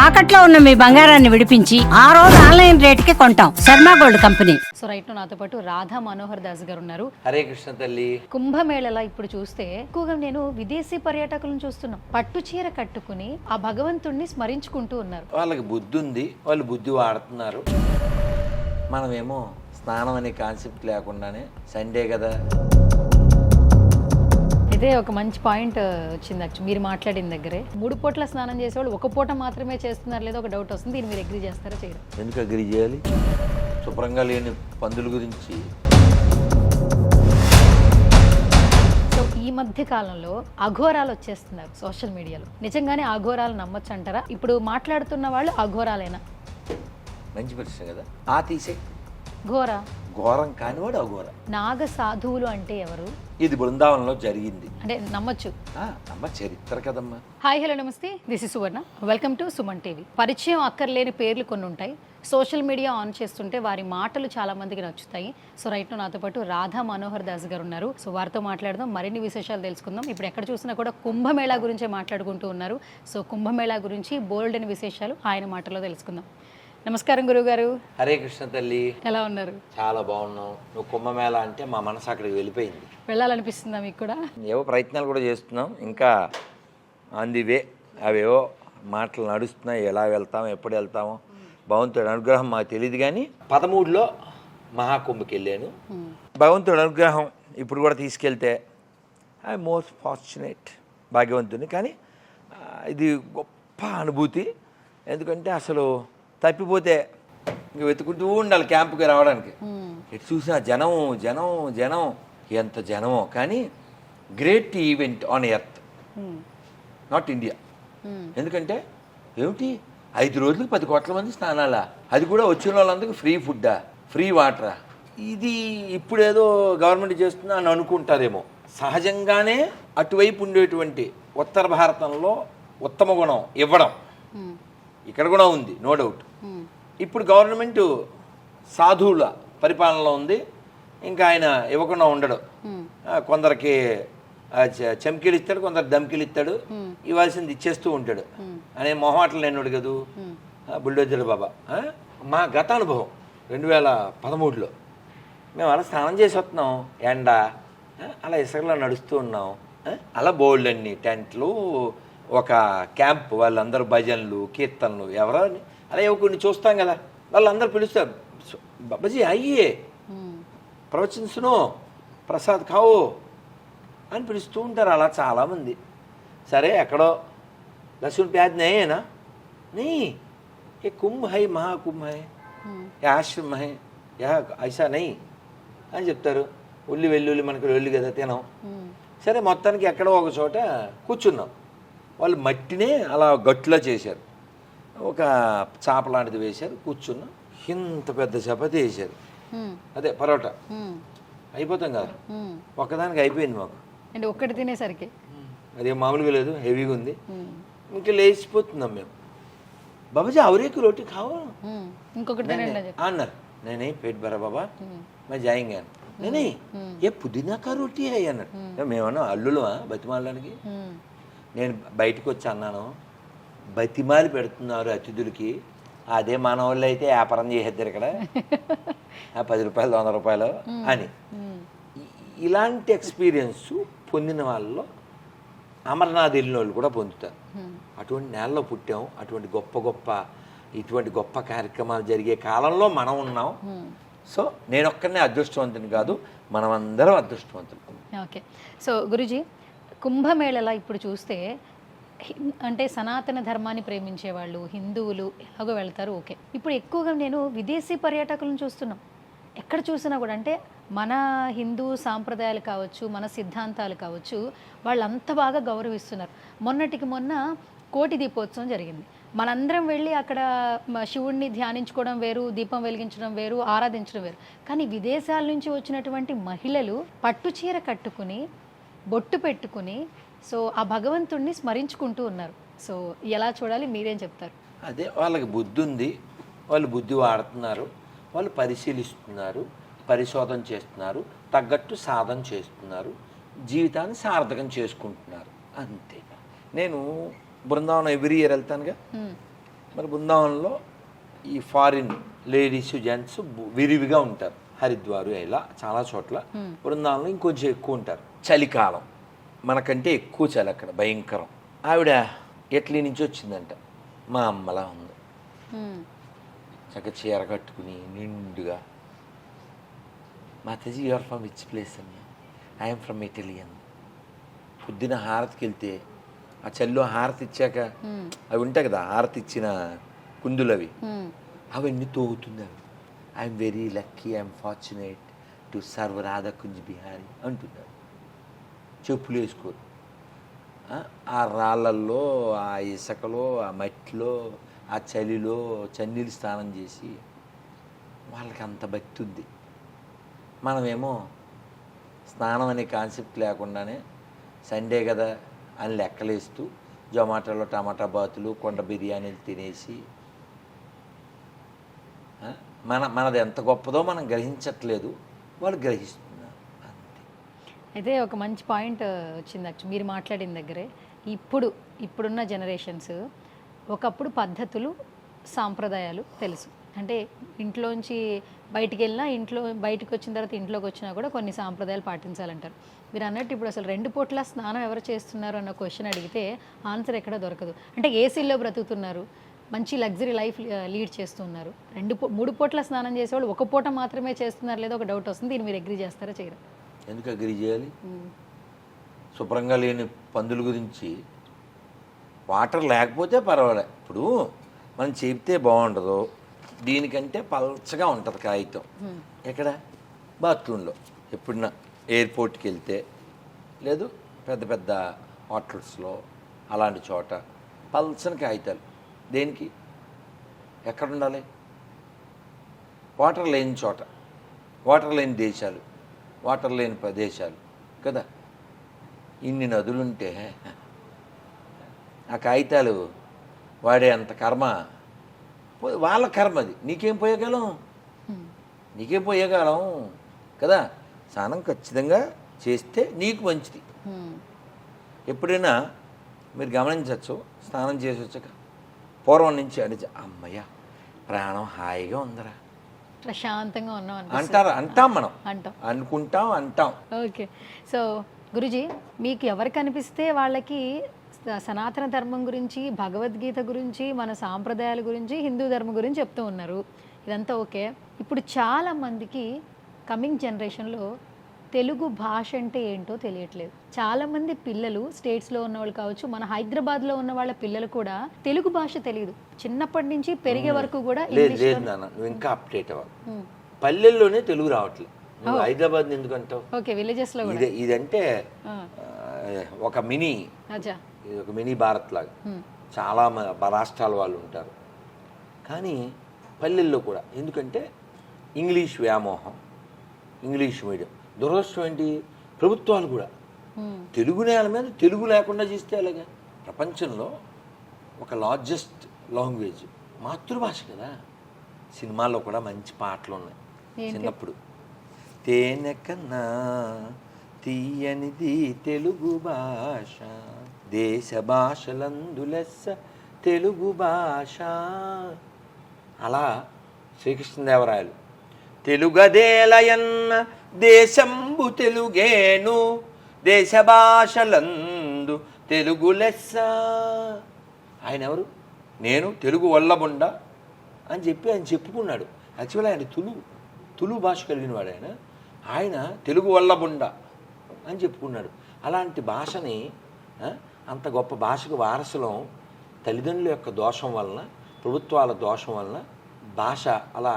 తాకట్లో ఉన్న మీ బంగారాన్ని విడిపించి ఆ రోజు ఆన్లైన్ రేటుకి కొంటాం. Sharma gold company. So right నాతో పాటు రాధా మనోహర్ దాస్ గారు ఉన్నారు. హరే కృష్ణ తల్లి. కుంభమేళలా ఇప్పుడు చూస్తే ఎక్కువగా నేను విదేశీ పర్యాటకులను చూస్తున్నాం. పట్టు చీర కట్టుకుని ఆ భగవంతుణ్ణి స్మరించుకుంటూ ఉన్నారు. వాళ్ళకి బుద్ధి ఉంది, వాళ్ళు బుద్ధి వాడుతున్నారు. మనమేమో స్నానం అనే కాన్సెప్ట్ లేకుండానే సండే కదా. ఇదే ఒక మంచి పాయింట్ వచ్చింది యాక్చువల్ మీరు మాట్లాడిన దగ్గరే. 3 పూట్ల స్నానం చేసేవాళ్ళు 1 పూట మాత్రమే చేస్తున్నారు లేదో ఒక డౌట్ వస్తుంది. దీన్ని మీరు అగ్రీ చేస్తారా చేయరు? ఎందుకు అగ్రి చేయాలి? శుభ్రంగా లేని పందుల గురించి. సో ఈ మధ్య కాలంలో అఘోరాలు వచ్చేస్తున్నారు సోషల్ మీడియాలో. నిజంగానే అఘోరాలు నమ్మొచ్చు అంటారా? ఇప్పుడు మాట్లాడుతున్న వాళ్ళు అఘోరాలేనా? మంచి ప్రశ్న కదా. ఆ తీసే ఘోర ఘోరం కానివాడు అఘోర. నాగ సాధువులు అంటే ఎవరు? ఇది బృందావనంలో జరిగింది అంటే నమ్మొచ్చు. అమ్మ చరిత్ర కదమ్మా. హాయ్ హలో నమస్తే, this is Suvarna. Welcome to Suman TV. పరిచయం అక్కర్లేని పేర్లు కొన్ని ఉంటాయి. సోషల్ మీడియా ఆన్ చేస్తుంటే వారి మాటలు చాలా మందికి నచ్చుతాయి. సో రైట్ నాతో పాటు రాధా మనోహర్ దాస్ గారు ఉన్నారు. సో వారితో మాట్లాడదాం, మరిన్ని విశేషాలు తెలుసుకుందాం. ఇప్పుడు ఎక్కడ చూసినా కూడా కుంభమేళా గురించే మాట్లాడుకుంటూ ఉన్నారు. సో కుంభమేళా గురించి బోల్డ్ అని విశేషాలు ఆయన మాటల్లో తెలుసుకుందాం. నమస్కారం గురువుగారు. హరే కృష్ణ తల్లి. ఎలా ఉన్నారు? చాలా బాగున్నావు. నువ్వు కుంభమేళ అంటే మా మనసు అక్కడికి వెళ్ళిపోయింది. వెళ్ళాలనిపిస్తుందా మీకు కూడా? ఏవో ప్రయత్నాలు కూడా చేస్తున్నాం, ఇంకా ఆన్ ది వే. అవేవో మాటలు నడుస్తున్నాయి. ఎలా వెళ్తామో ఎప్పుడు వెళ్తామో భగవంతుడి అనుగ్రహం మాకు తెలియదు. కానీ 13లో మహాకుంభకి వెళ్ళాను. భగవంతుడి అనుగ్రహం ఇప్పుడు కూడా తీసుకెళ్తే ఐ మోస్ట్ ఫార్చునేట్, భాగ్యవంతుని. కానీ ఇది గొప్ప అనుభూతి. ఎందుకంటే అసలు తప్పిపోతే ఇంక వెతుకుంటూ ఉండాలి క్యాంపుకి రావడానికి. ఎటు చూసినా జనం జనం జనం, ఎంత జనమో. కానీ great event on earth, not India. ఎందుకంటే ఏమిటి 5 రోజులకు 10 కోట్ల మంది స్నానాలా? అది కూడా వచ్చిన వాళ్ళందరికీ ఫ్రీ ఫుడ్డా, ఫ్రీ వాటరా? ఇది ఇప్పుడేదో గవర్నమెంట్ చేస్తుందా అని అనుకుంటారేమో. సహజంగానే అటువైపు ఉండేటువంటి ఉత్తర భారతంలో ఉత్తమ గుణం ఇవ్వడం ఇక్కడ కూడా ఉంది, నో డౌట్. ఇప్పుడు గవర్నమెంట్ సాధువుల పరిపాలనలో ఉంది. ఇంకా ఆయన ఇవ్వకుండా ఉండడు. కొందరికి చమ్కీలు ఇస్తాడు, కొందరు దమ్కీలు ఇస్తాడు. ఇవ్వాల్సింది ఇచ్చేస్తూ ఉంటాడు. అనే మొహమాటలు లేనుడు కదూ బుల్డోజర్ బాబా. మా గత అనుభవం 2013లో మేము అలా స్నానం చేసి వస్తున్నాం. ఎండ అలా ఇసుకలో నడుస్తూ ఉన్నాం. అలా బోల్డ్ అన్ని టెంట్లు, ఒక క్యాంప్, వాళ్ళందరూ భజనలు కీర్తనలు ఎవరో అలా కొన్ని చూస్తాం కదా. వాళ్ళందరూ పిలుస్తారు, బాబాజీ అయ్యే ప్రవచన్ సునో, ప్రసాద్ ఖావో అని పిలుస్తూ ఉంటారు. అలా చాలామంది. సరే ఎక్కడో లహసూన్ ప్యాజ్ నయేనా నీ ఏ కుంభ హై, మహాకుంభ హై, ఏ ఆశ్రమ హై, యా ఐసా నై అని చెప్తారు. ఉల్లి వెల్లుల్లి మనకు వెల్లు కదా తినం. సరే మొత్తానికి ఎక్కడో ఒక చోట కూర్చున్నాం. వాళ్ళు మట్టినే అలా గట్టులా చేశారు. ఒక చాప లాంటిది వేశారు. కూర్చున్నాం. ఇంత పెద్ద చపాతీ వేశారు. అదే పరోటా. అయిపోతాం కదా, ఒక్కదానికి అయిపోయింది మాకు. అంటే ఒక్కటి తినేసరికి అదే మామూలుగా లేదు, హెవీగా ఉంది. ఇంకా లేచిపోతున్నాం మేము. బాబాజీ అవరేకు రోటీ కావా, ఇంకొకటి అన్నారు. నేనే పేట్ భరా బాబా मैं जाएंगे. नहीं ये పుదీనా కా రోటీ హై అన్నారు. మేమన్నా అల్లులమా బతిమాలడానికి? నేను బయటకు వచ్చి అన్నాను, బతిమాలి పెడుతున్నారు అతిథులకి. అదే మన వాళ్ళు అయితే వ్యాపారం చేసేద్దరు ఇక్కడ 10 రూపాయలు 100 రూపాయలు అని. ఇలాంటి ఎక్స్పీరియన్స్ పొందిన వాళ్ళలో అమర్నాథ్ వెళ్ళిన వాళ్ళు కూడా పొందుతారు. అటువంటి నేలలో పుట్టాం. అటువంటి ఇటువంటి గొప్ప కార్యక్రమాలు జరిగే కాలంలో మనం ఉన్నాం. సో నేను ఒక్కనే అదృష్టవంతుని కాదు, మనమందరం అదృష్టవంతులు. ఓకే. సో గురుజీ, కుంభమేళలా ఇప్పుడు చూస్తే అంటే సనాతన ధర్మాన్ని ప్రేమించే వాళ్ళు హిందువులు ఎలాగో వెళ్తారు, ఓకే. ఇప్పుడు ఎక్కువగా నేను విదేశీ పర్యాటకులను చూస్తున్నాం. ఎక్కడ చూసినా కూడా అంటే మన హిందూ సాంప్రదాయాలు కావచ్చు, మన సిద్ధాంతాలు కావచ్చు, వాళ్ళు అంత బాగా గౌరవిస్తున్నారు. మొన్నటికి మొన్న కోటి దీపోత్సవం జరిగింది. మనందరం వెళ్ళి అక్కడ శివుడిని ధ్యానించుకోవడం వేరు, దీపం వెలిగించడం వేరు, ఆరాధించడం వేరు. కానీ విదేశాల నుంచి వచ్చినటువంటి మహిళలు పట్టు చీర కట్టుకుని బొట్టు పెట్టుకుని సో ఆ భగవంతుణ్ణి స్మరించుకుంటూ ఉన్నారు. సో ఎలా చూడాలి, మీరేం చెప్తారు? అదే వాళ్ళకి బుద్ధి ఉంది, వాళ్ళు బుద్ధి వాడుతున్నారు, వాళ్ళు పరిశీలిస్తున్నారు, పరిశోధన చేస్తున్నారు, తగ్గట్టు సాధన చేస్తున్నారు, జీవితాన్ని సార్థకం చేసుకుంటున్నారు, అంతే. నేను బృందావనం ఎవ్రీ ఇయర్ వెళ్తానుగా. మరి బృందావనంలో ఈ ఫారిన్ లేడీస్ జెంట్స్ విరివిగా ఉంటారు. హరిద్వారు ఇలా చాలా చోట్ల బృందావనంలో ఇంకొంచెం ఎక్కువ ఉంటారు. చలికాలం మనకంటే ఎక్కువ చలి అక్కడ, భయంకరం. ఆవిడ ఇటలీ నుంచి వచ్చిందంట, మా అమ్మలా ఉంది, చక్కగా చీర కట్టుకుని నిండుగా. మాతాజీ యూఆర్ ఫ్రమ్ విచ్ ప్లేస్ అని, ఐఎమ్ ఫ్రమ్ ఇటలీ అని. పొద్దున హారతికి వెళ్తే ఆ చల్లో హారతి ఇచ్చాక అవి ఉంటాయి కదా, హారతి ఇచ్చిన కుందులు అవన్నీ తోగుతుంది. అవి I'm very lucky, I'm fortunate to serve Radhakunj Bihari అంటున్నారు. చెప్పులు వేసుకోరు. ఆ రాళ్ళల్లో, ఆ ఇసుకలో, ఆ మట్టిలో, ఆ చలిలో చన్నీళ్ళు స్నానం చేసి వాళ్ళకి అంత భక్తి ఉంది. మనమేమో స్నానం అనే కాన్సెప్ట్ లేకుండానే సండే కదా అని లెక్కలేస్తూ జొమాటోలో టమాటా బాతులు, కొండ బిర్యానీలు తినేసి మనది ఎంత గొప్పదో మనం గ్రహించట్లేదు, వాళ్ళు గ్రహిస్తున్నారు అంతే. అయితే ఒక మంచి పాయింట్ వచ్చింది యాక్చువల్ మీరు మాట్లాడిన దగ్గరే. ఇప్పుడున్న జనరేషన్స్ ఒకప్పుడు పద్ధతులు, సాంప్రదాయాలు తెలుసు. అంటే ఇంట్లోంచి బయటికి వెళ్ళినా, బయటకు వచ్చిన తర్వాత ఇంట్లోకి వచ్చినా కూడా కొన్ని సాంప్రదాయాలు పాటించాలంటారు. మీరు అన్నట్టు ఇప్పుడు అసలు 2 పూట్ల స్నానం ఎవరు చేస్తున్నారు అన్న క్వశ్చన్ అడిగితే ఆన్సర్ ఎక్కడ దొరకదు. అంటే ఏసీలో బ్రతుకుతున్నారు, మంచి లగ్జరీ లైఫ్ లీడ్ చేస్తున్నారు. 3 పూట్ల స్నానం చేసేవాళ్ళు 1 పూట మాత్రమే చేస్తున్నారు లేదా ఒక డౌట్ వస్తుంది. దీన్ని మీరు అగ్రీ చేస్తారా చేయరా? ఎందుకు అగ్రీ చేయాలి? శుభ్రంగా లేని పందుల గురించి వాటర్ లేకపోతే పర్వాలేదు. ఇప్పుడు మనం చెప్తే బాగుండదు, దీనికంటే పల్చగా ఉంటుంది కాగితం. ఎక్కడ? బాత్రూంలో. ఎప్పుడన్నా ఎయిర్పోర్ట్కి వెళ్తే, లేదు పెద్ద పెద్ద హోటల్స్లో అలాంటి చోట పల్చని కాగితాలు. దేనికి? ఎక్కడ ఉండాలి? వాటర్ లేని చోట, వాటర్ లేని దేశాలు, వాటర్ లేని ప్రదేశాలు కదా. ఇన్ని నదులుంటే ఆ కాగితాలు వాడే అంత కర్మ వాళ్ళ కర్మ. అది నీకేం పోయగలం? నీకేం పోయగలం కదా. స్నానం ఖచ్చితంగా చేస్తే నీకు మంచిది. ఎప్పుడైనా మీరు గమనించవచ్చు, స్నానం చేసి వచ్చాక పూర్వం నుంచి అడిచి అమ్మయ్య ప్రాణం హాయిగా ఉందరా, ప్రశాంతంగా ఉన్నాం అంటారు. అంటాం, మనం అంటాం. అంటాం. ఓకే. సో గురుజీ, మీకు ఎవరికి అనిపిస్తే వాళ్ళకి సనాతన ధర్మం గురించి, భగవద్గీత గురించి, మన సాంప్రదాయాల గురించి, హిందూ ధర్మం గురించి చెప్తూ ఉన్నారు. ఇదంతా ఓకే. ఇప్పుడు చాలామందికి కమింగ్ జనరేషన్లో తెలుగు భాష అంటే ఏంటో తెలియట్లేదు. చాలామంది పిల్లలు, స్టేట్స్లో ఉన్న వాళ్ళు కావచ్చు, మన హైదరాబాద్లో ఉన్న వాళ్ళ పిల్లలు కూడా తెలుగు భాష తెలియదు. చిన్నప్పటి నుంచి పెరిగే వరకు కూడా లేదు నాన్న, నువ్వు ఇంకా అప్డేట్ అవ్వాలి. పల్లెల్లోనే తెలుగు రావట్లేదు. నువ్వు హైదరాబాద్ ఎందుకు అంటావు? ఓకే, విలేజెస్లో ఇదంటే ఒక మినీ, ఇది ఒక మినీ భారత్ లాగా చాలా రాష్ట్రాల వాళ్ళు ఉంటారు. కానీ పల్లెల్లో కూడా ఎందుకంటే ఇంగ్లీష్ వ్యామోహం, ఇంగ్లీష్ మీడియం. దురదృష్టం ఏంటి, ప్రభుత్వాలు కూడా తెలుగు నేల మీద తెలుగు లేకుండా చేస్తే అలాగా. ప్రపంచంలో ఒక లార్జెస్ట్ లాంగ్వేజ్ మాతృభాష కదా. సినిమాల్లో కూడా మంచి పాటలు ఉన్నాయి. చిన్నప్పుడు తేనె కన్నా తీయనిది తెలుగు భాష, దేశ భాషలందు లెస్స తెలుగు భాష. అలా శ్రీకృష్ణదేవరాయలు తెలుగదేలయన్న దేశంబు తెలుగేను, దేశ భాషలందు తెలుగు లెస్స. ఆయన ఎవరు? నేను తెలుగు వల్లబొండ అని చెప్పి ఆయన చెప్పుకున్నాడు. యాక్చువల్లీ ఆయన తులు భాష కలిగిన వాడు. ఆయన తెలుగు వల్లబొండ అని చెప్పుకున్నాడు. అలాంటి భాషని, అంత గొప్ప భాషకు వారసులం తల్లిదండ్రుల యొక్క దోషం వలన, ప్రభుత్వాల దోషం వలన భాష అలా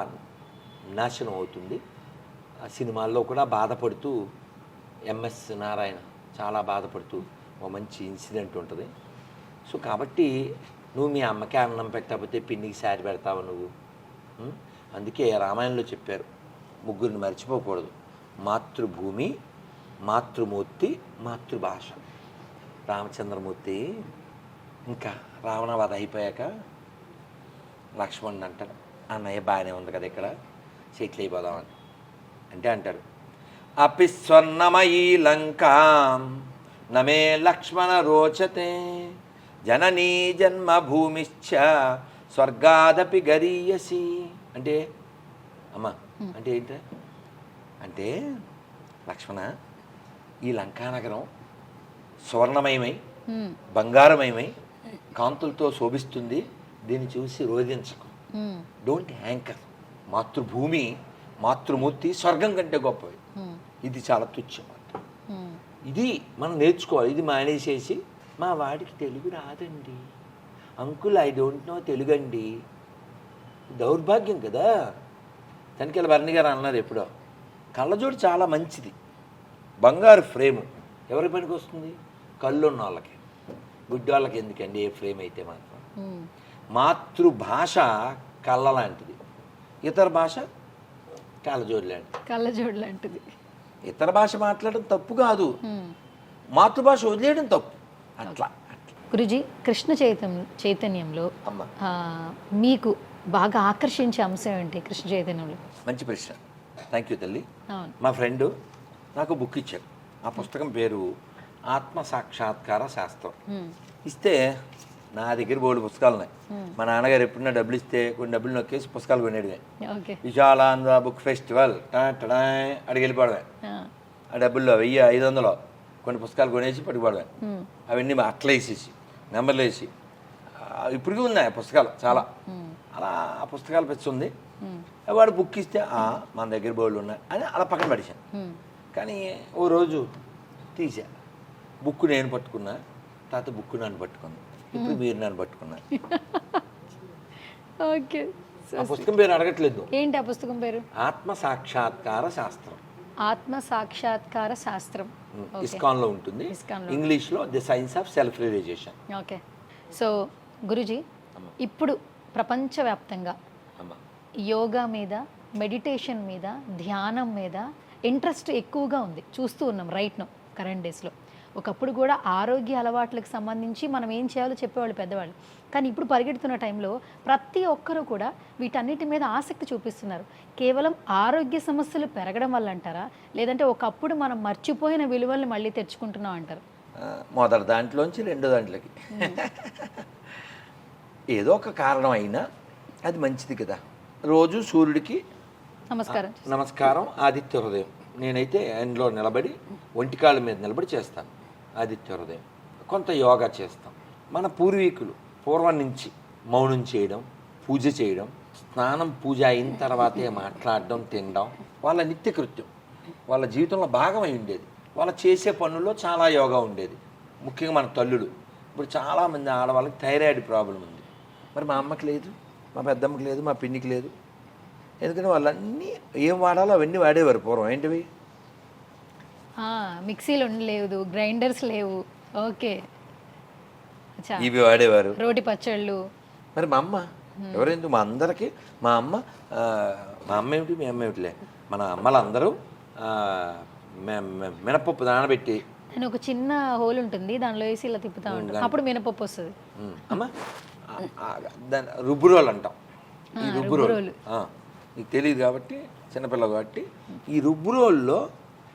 నాశనం అవుతుంది. ఆ సినిమాల్లో కూడా బాధపడుతూ ఎంఎస్ నారాయణ చాలా బాధపడుతూ ఒక మంచి ఇన్సిడెంట్ ఉంటుంది. సో కాబట్టి నువ్వు మీ అమ్మకి అన్నం పెట్టకపోతే పిన్నికి సారి పెడతావు నువ్వు. అందుకే రామాయణంలో చెప్పారు, ముగ్గురిని మర్చిపోకూడదు: మాతృభూమి, మాతృమూర్తి, మాతృభాష. రామచంద్రమూర్తి ఇంకా రావణవధ అయిపోయాక లక్ష్మణుడు అంటాడు, అన్నయ్య బాగానే ఉంది కదా ఇక్కడ, సెటిల్ అయిపోదామని అంటే అంటారు, అపి స్వర్ణమయీ లంకాం నమే లక్ష్మణ రోచతే, జననీ జన్మభూమిశ్చ స్వర్గాదపి గరీయసి అంటే అమ్మా అంటే ఏంట అంటే లక్ష్మణ ఈ లంకానగరం సువర్ణమయమై బంగారమయమై కాంతులతో శోభిస్తుంది, దీన్ని చూసి రోధించకు. డోంట్ హ్యాంకర్. మాతృభూమి మాతృమూర్తి స్వర్గం కంటే గొప్పవి, ఇది చాలా తుచ్చం. ఇది మనం నేర్చుకోవాలి. ఇది మానేసేసి మా వాడికి తెలుగు రాదండి uncle, I don't know Telugu అండి, దౌర్భాగ్యం కదా. తనికెళ్ళ భరణి గారు అన్నారు ఎప్పుడో, కళ్ళజోడు చాలా మంచిది, బంగారు ఫ్రేము ఎవరి పనికి వస్తుంది? కళ్ళు ఉన్న వాళ్ళకి, గుడ్డి వాళ్ళకి ఎందుకండి ఏ ఫ్రేమ్ అయితే మాత్రం. మాతృభాష కళ్ళ లాంటిది, ఇతర భాష కళ్ళజోడు లాంటిది. ఇతర భాష మాట్లాడడం తప్పు కాదు, మాతృభాష వదిలేయడం తప్పు. అట్లా గురుజీ, కృష్ణ చైతన్యంలో అమ్మ మీకు బాగా ఆకర్షించే అంశం ఏంటి కృష్ణ చైతన్యంలో? మంచి ప్రశ్న, థ్యాంక్ యూ తల్లి. అవును. మా ఫ్రెండ్ నాకు బుక్ ఇచ్చారు, ఆ పుస్తకం పేరు ఆత్మ సాక్షాత్కార శాస్త్రం. ఇస్తే నా దగ్గర బోర్డు పుస్తకాలు ఉన్నాయి. మా నాన్నగారు ఎప్పుడన్నా డబ్బులు ఇస్తే కొన్ని డబ్బులు నొక్కేసి పుస్తకాలు కొనేడుగా. విశాలాంధ్ర బుక్ ఫెస్టివల్ అడిగి వెళ్ళిపోవడమే. ఆ డబ్బుల్లో 1000-500 కొన్ని పుస్తకాలు కొనేసి పట్టుకుపోవడమే. అవన్నీ అట్లా వేసేసి నెంబర్లు వేసి ఇప్పటికీ ఉన్నాయి ఆ పుస్తకాలు చాలా. అలా ఆ పుస్తకాలు పెంచుంది. వాడు బుక్ ఇస్తే మన దగ్గర బోర్డులు ఉన్నాయి అని అలా పక్కన పడేసాను. కానీ ఓ రోజు తీసా, బుక్ నేను పట్టుకున్నా, తర్వాత బుక్ నన్ను పట్టుకుంది, ఇప్పుడు మీరు నన్ను పట్టుకున్నారు. ఓకే, ఆ పుస్తకం పేరు అడగట్లేదు. ఏంటి ఆ పుస్తకం పేరు? ఆత్మ సాక్షాత్కార శాస్త్రం. ఆత్మ సాక్షాత్కార శాస్త్రం. ఇస్కాన్లో ఉంటుంది, ఇంగ్లీష్లో the science of self realization. Okay. So Guruji, ఇప్పుడు ప్రపంచవ్యాప్తంగా యోగా మీద, మెడిటేషన్ మీద, ధ్యానం మీద ఇంట్రెస్ట్ ఎక్కువగా ఉంది, చూస్తూ ఉన్నాం రైట్ నౌ కరెంట్ డేస్లో. ఒకప్పుడు కూడా ఆరోగ్య అలవాట్లకు సంబంధించి మనం ఏం చేయాలో చెప్పేవాళ్ళు పెద్దవాళ్ళు. కానీ ఇప్పుడు పరిగెడుతున్న టైంలో ప్రతి ఒక్కరూ కూడా వీటన్నిటి మీద ఆసక్తి చూపిస్తున్నారు. కేవలం ఆరోగ్య సమస్యలు పెరగడం వల్ల అంటారా, లేదంటే ఒకప్పుడు మనం మర్చిపోయిన విలువల్ని మళ్ళీ తెచ్చుకుంటున్నాం అంటారు? మొదటి దాంట్లోంచి రెండో దాంట్లోకి ఏదో ఒక కారణం అయినా అది మంచిది కదా. రోజు సూర్యుడికి నమస్కారం, ఆదిత్య హృదయం. నేనైతే ఎండ్లో నిలబడి ఒంటికాళ్ళ మీద నిలబడి చేస్తాను ఆదిత్య హృదయం. కొంత యోగా చేస్తాం. మన పూర్వీకులు పూర్వం నుంచి మౌనం చేయడం, పూజ చేయడం, స్నానం పూజ అయిన తర్వాతే మాట్లాడడం, తినడం వాళ్ళ నిత్యకృత్యం, వాళ్ళ జీవితంలో భాగమై ఉండేది. వాళ్ళు చేసే పనుల్లో చాలా యోగా ఉండేది. ముఖ్యంగా మన తల్లులు. ఇప్పుడు చాలామంది ఆడవాళ్ళకి థైరాయిడ్ ప్రాబ్లం ఉంది. మరి మా అమ్మకి లేదు, మా పెద్దమ్మకి లేదు, మా పిన్నికి లేదు. ఎందుకంటే వాళ్ళన్నీ ఏం వాడాలో అవన్నీ వాడేవారు పూర్వం. ఏంటివి? మిక్సీలు లేవు, గ్రైండర్స్ లేవు. ఓకే, ఇవి వాడేవారు, రోటి పచ్చళ్ళు. మరి మా అమ్మ ఎవరెందుకు మా అందరికీ మా అమ్మ ఏమిటి మీ అమ్మ ఏమిటిలే, మన అమ్మలందరూ మినపప్పు నానబెట్టి ఒక చిన్న హోల్ ఉంటుంది, దానిలో వేసి ఇలా తిప్పుతా ఉంటాం, అప్పుడు మినపప్పు వస్తుంది. అమ్మ దాని రుబ్బురోలు అంటాం. ఈ రుబ్బురోలు నీకు తెలియదు కాబట్టి, చిన్నపిల్ల కాబట్టి, ఈ రుబ్బురోల్లో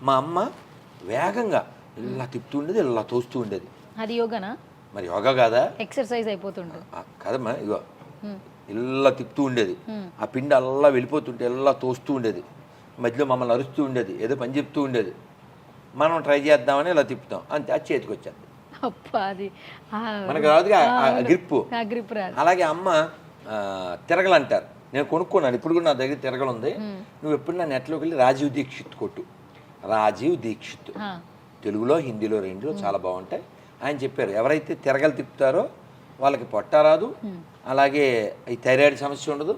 మా అమ్మ వేగంగా ఇలా తిప్పుతూ ఉండేది, ఇలా తోస్తూ ఉండేది. అది యోగానా? మరి యోగా కాదా? ఎక్సర్సైజ్ అయిపోతుండే కదమ్మా. ఇగో ఇలా తిప్పుతూ ఉండేది, ఆ పిండి అల్లా వెళ్ళిపోతుంటే ఇలా తోస్తూ ఉండేది, మధ్యలో మమ్మల్ని అరుస్తూ ఉండేది, ఏదో పని చెప్తూ ఉండేది. మనం ట్రై చేద్దామని ఇలా తిప్పుతాం, అంతే, అది చేతికి వచ్చేది. మనకు రాదుగా గ్రిప్పు. అలాగే అమ్మ తిరగలు అంటారు, నేను కొనుక్కున్నాను, ఇప్పుడు కూడా నా దగ్గర తిరగలు ఉంది. నువ్వు ఎప్పుడు నా నెట్లోకి వెళ్ళి రాజీవ్ దీక్షిత్ కొట్టు, రాజీవ్ దీక్షిత్, తెలుగులో హిందీలో రెండులో చాలా బాగుంటాయి. ఆయన చెప్పారు, ఎవరైతే తిరగలు తిప్పుతారో వాళ్ళకి పొట్ట రాదు, అలాగే ఈ థైరాయిడ్ సమస్య ఉండదు,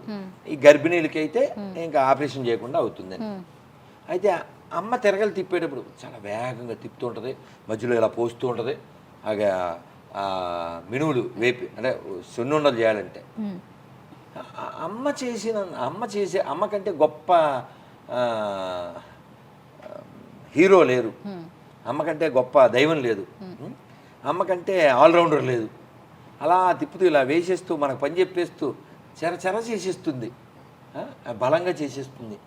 ఈ గర్భిణీలకి అయితే ఇంకా ఆపరేషన్ చేయకుండా అవుతుందని. అయితే అమ్మ తిరగలు తిప్పేటప్పుడు చాలా వేగంగా తిప్పుతూ ఉంటుంది, మధ్యలో ఇలా పోస్తూ ఉంటుంది. అలాగే మినువులు వేపి అంటే సున్నుండలు చేయాలంటే అమ్మ కంటే గొప్ప హీరో లేరు, అమ్మకంటే గొప్ప దైవం లేదు, అమ్మకంటే ఆల్రౌండర్ లేదు. అలా తిప్పుతూ ఇలా వేసేస్తూ మనకు పని చెప్పేస్తూ చెర చేసేస్తుంది, బలంగా చేసేస్తుంది.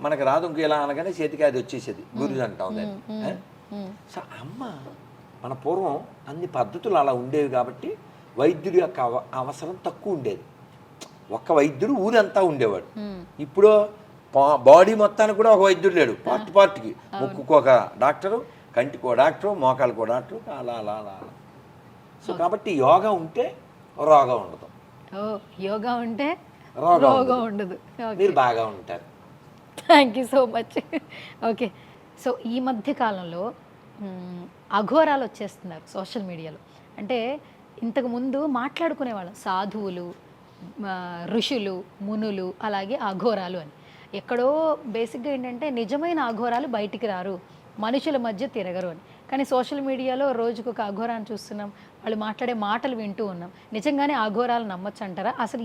మనకు రాదు ఇంక ఇలా అనగానే చేతికి అది వచ్చేసేది, గురి అంటాం దాన్ని. సో అమ్మ మన పూర్వం అన్ని పద్ధతులు అలా ఉండేవి కాబట్టి వైద్యుడి యొక్క అవసరం తక్కువ ఉండేది. ఒక్క వైద్యుడు ఊరంతా ఉండేవాడు. ఇప్పుడు బాడీ మొత్తానికి కూడా ఒక వైద్యుడు లేడు, పార్ట్కి ముక్కుకు ఒక డాక్టరు, కంటికి ఒక డాక్టరు, మోకాలకు ఒక డాక్టరు, అలా అలా అలా అలా. సో కాబట్టి యోగా ఉంటే రోగం ఉండదు, యోగా ఉంటే రోగం ఉండదు. మీరు బాగా ఉంటారు. Thank you so much. Okay, so ఈ మధ్య కాలంలో అఘోరాలు వచ్చేస్తున్నారు సోషల్ మీడియాలో. అంటే ఇంతకు ముందు మాట్లాడుకునేవాళ్ళం సాధువులు, ఋషులు, మునులు, అలాగే అఘోరాలు అని. ఎక్కడో బేసిక్గా ఏంటంటే నిజమైన అఘోరాలు బయటికి రారు, మనుషుల మధ్య తిరగరు అని. కానీ సోషల్ మీడియాలో రోజుకు ఒక అఘోరాన్ని చూస్తున్నాం, వాళ్ళు మాట్లాడే మాటలు వింటూ ఉన్నాం. నిజంగానే అఘోరాలు నమ్మొచ్చు అంటారా? అసలు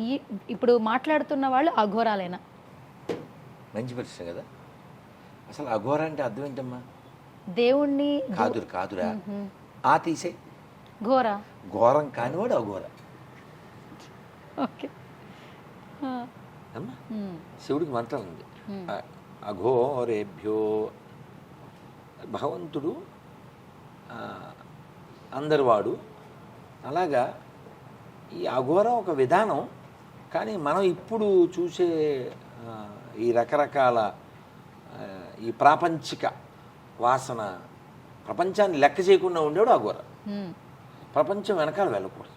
ఇప్పుడు మాట్లాడుతున్న వాళ్ళు అఘోరాలేనా? మంచి ప్రశ్న కదా. అసలు అఘోర అంటే అర్థం ఏంటమ్మా? దేవుణ్ణి కాదురా ఆ తీసే ఘోరం కానివాడు అఘోర. ఓకే, అమ్మా శివుడికి మంత్రం ఉంది, అఘోరేభ్యో. భగవంతుడు అందరి వాడు. అలాగా ఈ అఘోర ఒక విధానం. కానీ మనం ఇప్పుడు చూసే ఈ రకరకాల ఈ ప్రాపంచిక వాసన, ప్రపంచాన్ని లెక్క చేయకుండా ఉండేవాడు అఘోర. ప్రపంచం వెనకాల వెళ్ళకూడదు.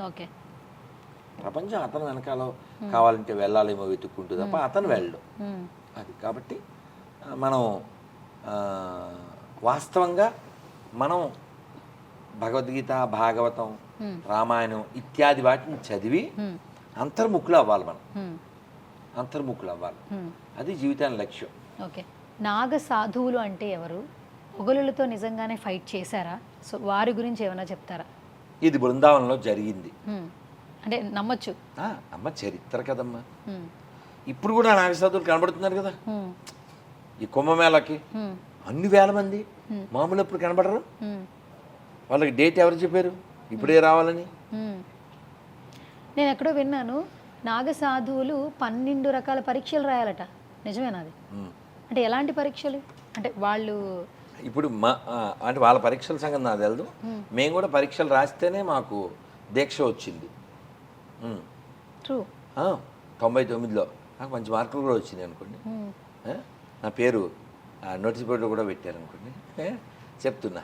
ఓకే, ప్రపంచం అతను వెనకాల కావాలంటే వెళ్ళాలేమో వెతుక్కుంటూ తప్ప అతను వెళ్ళడు. అది కాబట్టి మనం వాస్తవంగా మనం భగవద్గీత, భాగవతం, రామాయణం ఇత్యాది వాటిని చదివి అంతర్ముఖులు అవ్వాలి. మనం అంతర్ముఖులు అవ్వాలి, అది జీవితానికి లక్ష్యం. ఓకే, నాగ సాధువులు అంటే ఎవరు? మొగలులతో నిజంగానే ఫైట్ చేశారా? సో వారి గురించి ఏమైనా చెప్తారా? ఇది బృందావనంలో జరిగింది అంటే నమ్మచ్చు. అమ్మ చరిత్ర కదమ్మా. ఇప్పుడు కూడా నాగసాధువులు కనబడుతున్నారు కదా ఈ కుంభమేళకి. అన్ని వేల మంది మామూలు ఎప్పుడు కనబడరు. వాళ్ళకి డేట్ ఎవరు చెప్పారు ఇప్పుడే రావాలని? నేను ఎక్కడో విన్నాను, నాగ సాధువులు 12 రకాల పరీక్షలు రాయాలట. నిజమేనా అది? అంటే ఎలాంటి పరీక్షలు? అంటే వాళ్ళు ఇప్పుడు అంటే వాళ్ళ పరీక్షల సంగతి నాకు తెలియదు. మేము కూడా పరీక్షలు రాస్తేనే మాకు దీక్ష వచ్చింది. ట్రూ. 99లో నాకు మంచి మార్కులు కూడా వచ్చింది అనుకోండి. నా పేరు నోటీస్ బోర్డులో కూడా పెట్టారు అనుకోండి. చెప్తున్నా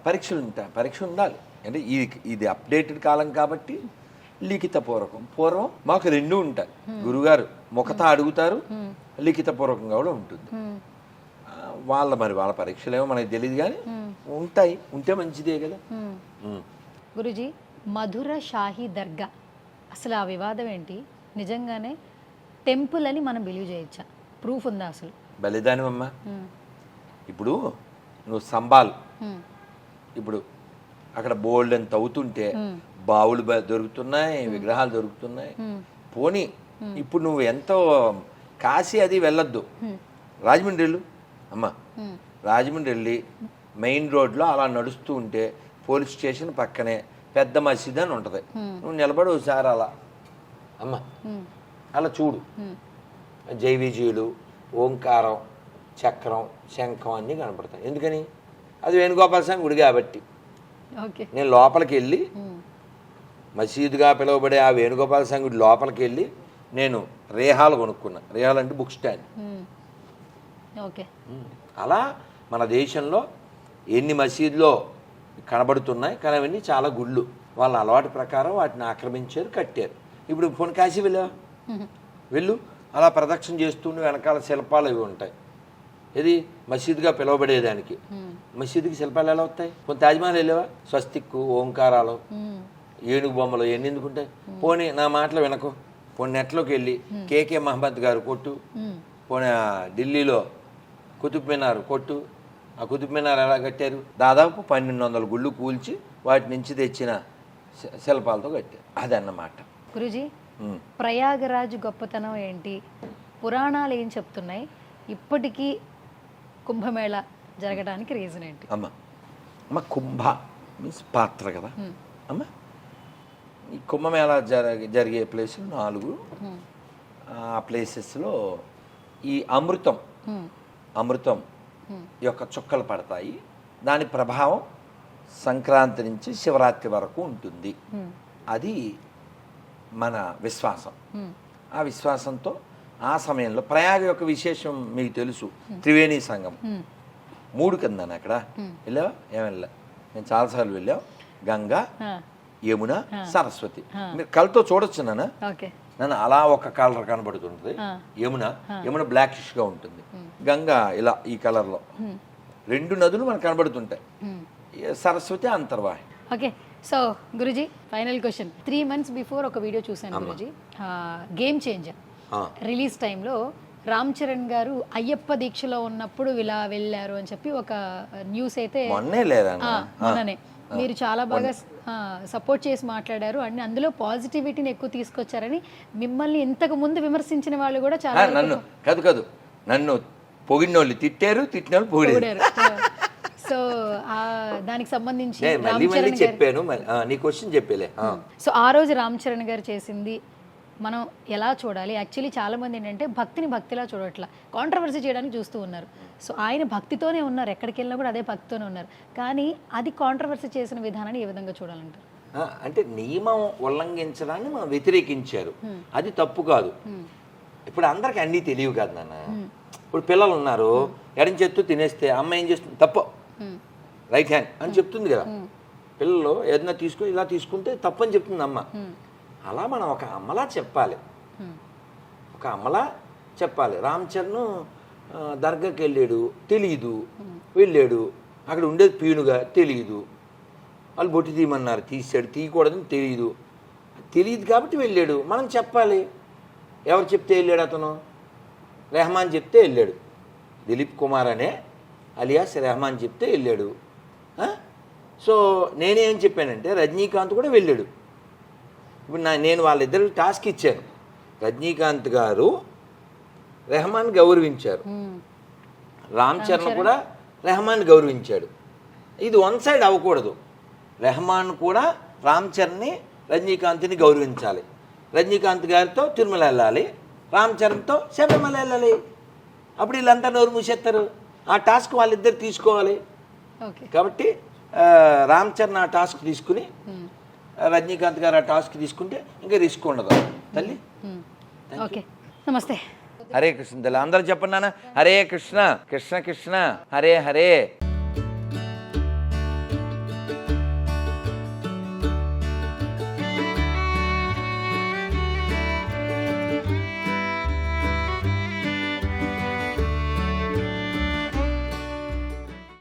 పరీక్షలు ఉంటాయి, పరీక్ష ఉండాలి. అంటే ఇది అప్డేటెడ్ కాలం కాబట్టి లిఖితపూర్వకం. పూర్వం మాకు 2 ఉంటాయి. గురుగారు ముఖత అడుగుతారు, లిఖితపూర్వకంగా కూడా ఉంటుంది. వాళ్ళ పరీక్షలు ఏమో మనకి తెలియదు, కానీ ఉంటాయి. ఉంటే మంచిదే కదా. గురుజీ, మధుర షాహీ దర్గా అసలు ఆ వివాదం ఏంటి? నిజంగానే టెంపుల్ అని మనం బిలీవ్ చేయొచ్చా? ప్రూఫ్ ఉందా అసలు? బలిదానమమ్మ. ఇప్పుడు నువ్వు సంబాల్, ఇప్పుడు అక్కడ బోల్డ్ ఎంత అవుతుంటే బావులు దొరుకుతున్నాయి, విగ్రహాలు దొరుకుతున్నాయి. పోనీ ఇప్పుడు నువ్వు ఎంతో కాశీ అది వెళ్ళొద్దు, రాజమండ్రి వెళ్ళు అమ్మ. రాజమండ్రి వెళ్ళి మెయిన్ రోడ్లో అలా నడుస్తూ ఉంటే పోలీస్ స్టేషన్ పక్కనే పెద్ద మసీద్ అని ఉంటుంది. నువ్వు నిలబడి ఒకసారి అలా అమ్మ అలా చూడు. జైవిజీయులు, ఓంకారం, చక్రం, శంఖం అన్నీ కనపడతాయి. ఎందుకని? అది వేణుగోపాల స్వామి గుడి కాబట్టి. నేను లోపలికి వెళ్ళి మసీదుగా పిలువబడే ఆ వేణుగోపాల స్వామి గుడి లోపలికి వెళ్ళి నేను రేహాలు కొనుక్కున్నా. రేహాలు అంటే బుక్ స్టాండ్. అలా మన దేశంలో ఎన్ని మసీదులో కనబడుతున్నాయి, కానీ అవన్నీ చాలా గుళ్ళు. వాళ్ళ అలవాటు ప్రకారం వాటిని ఆక్రమించారు, కట్టారు. ఇప్పుడు పోనీ కాశీ వెళ్ళు, అలా ప్రదక్షిణ చేస్తుండే వెనకాల శిల్పాలు అవి ఉంటాయి. ఇది మసీదుగా పిలువబడేదానికి. మసీదుకి శిల్పాలు ఎలా వస్తాయి? కొన్ని తాజ్మహల్ వెళ్ళావా? స్వస్తిక్కు, ఓంకారాలు, ఏనుగు బొమ్మలు ఎన్ని ఎందుకుంటాయి? పోనీ నా మాటలు వినకు, పోనీ నెట్లోకి వెళ్ళి కేకే మహమ్మద్ గారు కొట్టు, పోనీ ఢిల్లీలో కుతుబ్ మినార్ కొట్టు. ఆ కుతుబ్ మినార్ ఎలా కట్టారు? దాదాపు 1200 గుళ్ళు కూల్చి వాటి నుంచి తెచ్చిన శిల్పాలతో కట్టారు. అదన్నమాట. గురుజీ, ప్రయాగరాజ్ గొప్పతనం ఏంటి? పురాణాలు ఏం చెప్తున్నాయి? ఇప్పటికీ కుంభమేళ జరగడానికి రీజన్ ఏంటి? అమ్మ కుంభ మీన్స్ పాత్ర కదా అమ్మ. ఈ కుంభమేళ జరిగే ప్లేసులు 4. ఆ ప్లేసెస్లో ఈ అమృతం యొక్క చుక్కలు పడతాయి. దాని ప్రభావం సంక్రాంతి నుంచి శివరాత్రి వరకు ఉంటుంది. అది మన విశ్వాసం. ఆ విశ్వాసంతో ఆ సమయంలో ప్రయాగ యొక్క విశేషం మీకు తెలుసు, త్రివేణి సంఘం 3 కింద అక్కడ వెళ్ళావా? ఏం వెళ్ళా, నేను చాలాసార్లు వెళ్ళావు. గంగా, యమున, సరస్వతి. మీరు కళ్ళతో చూడొచ్చు నన్ను అలా ఒక కలర్ కనబడుతుంటుంది. యమున బ్లాకిష్ గా ఉంటుంది, గంగా ఇలా ఈ కలర్ లో 2 నదులు మనకు కనబడుతుంటాయి. సరస్వతి అంతర్వాహి. Okay, so Guruji final question. 3 months before ఒక వీడియో చూశాను గురుజీ, గేమ్ చేంజర్ రిలీజ్ టైంలో రామ్ చరణ్ గారు అయ్యప్ప దీక్షలో ఉన్నప్పుడు ఇలా వెళ్ళారు అని చెప్పి ఒక న్యూస్ అయితే మొన్ననే మీరు చాలా బాగా సపోర్ట్ చేసి మాట్లాడారు అండ్ అందులో పాజిటివిటీని ఎక్కువ తీసుకొచ్చారని మిమ్మల్ని ఇంతకు ముందు విమర్శించిన వాళ్ళు కూడా చాలా నన్ను పొగిడినోళ్ళు తిట్టారు, తిట్టినోళ్ళు పొగిడారు. సో దానికి సంబంధించి చెప్పాను, నీ క్వశ్చన్ చెప్పేలే. సో ఆ రోజు రామ్ చరణ్ గారు చేసింది మనం ఎలా చూడాలి? యాక్చువల్లీ చాలా మంది ఏంటంటే భక్తిని భక్తిలా చూడట్లా, కాంట్రవర్సీ చేయడానికి చూస్తూ ఉన్నారు. సో ఆయన భక్తితోనే ఉన్నారు, ఎక్కడికి వెళ్ళినా కూడా అదే భక్తితోనే ఉన్నారు. కానీ అది కాంట్రవర్సీ చేసిన విధానాన్ని ఏ విధంగా చూడాలంటారు? అంటే నియమం ఉల్లంఘించడాన్ని మనం వ్యతిరేకించారు, అది తప్పు కాదు. ఇప్పుడు అందరికి అన్నీ తెలియవు కాదు నాన్న. ఇప్పుడు పిల్లలు ఉన్నారు, ఎడం చేత్తు తినేస్తే అమ్మ ఏం చేస్తుంది? తప్పు, రైట్ హ్యాండ్ అని చెప్తుంది కదా. పిల్లలు ఏదైనా తీసుకుని ఇలా తీసుకుంటే తప్పు అని చెప్తుంది అమ్మ. అలా మనం ఒక అమ్మలా చెప్పాలి, ఒక అమ్మలా చెప్పాలి. రామ్ చరణ్ దర్గాకి వెళ్ళాడు, తెలియదు. వెళ్ళాడు, అక్కడ ఉండేది పీనుగా, తెలియదు. వాళ్ళు బొట్టి తీయమన్నారు, తీసాడు, తీయకూడదని తెలియదు. తెలియదు కాబట్టి వెళ్ళాడు. మనం చెప్పాలి. ఎవరు చెప్తే వెళ్ళాడు? అతను రెహమాన్ చెప్తే వెళ్ళాడు. దిలీప్ కుమార్ అనే అలియాస్ రెహమాన్ చెప్తే వెళ్ళాడు. సో నేనేం చెప్పానంటే రజనీకాంత్ కూడా వెళ్ళాడు. ఇప్పుడు నేను వాళ్ళిద్దరికి టాస్క్ ఇచ్చాను. రజనీకాంత్ గారు రెహమాన్ గౌరవించారు, రామ్ చరణ్ కూడా రెహమాన్ గౌరవించాడు. ఇది వన్ సైడ్ అవ్వకూడదు. రెహమాన్ కూడా రామ్ చరణ్ని, రజనీకాంత్ని గౌరవించాలి. రజనీకాంత్ గారితో తిరుమల వెళ్ళాలి, రామ్ చరణ్తో శబరిమల వెళ్ళాలి. అప్పుడు వీళ్ళంతా నోరు మూసేస్తారు. ఆ టాస్క్ వాళ్ళిద్దరు తీసుకోవాలి. కాబట్టి రామ్ చరణ్ ఆ టాస్క్ తీసుకుని, రజనీకాంత్ గారు ఆ టాస్క్ తీసుకుంటే ఇంకా రిస్క్ ఉండదు తల్లి. ఓకే, నమస్తే. హరే కృష్ణ తల్లి అందరూ చెప్పండి నాన్న. హరే కృష్ణ కృష్ణ కృష్ణ హరే హరే.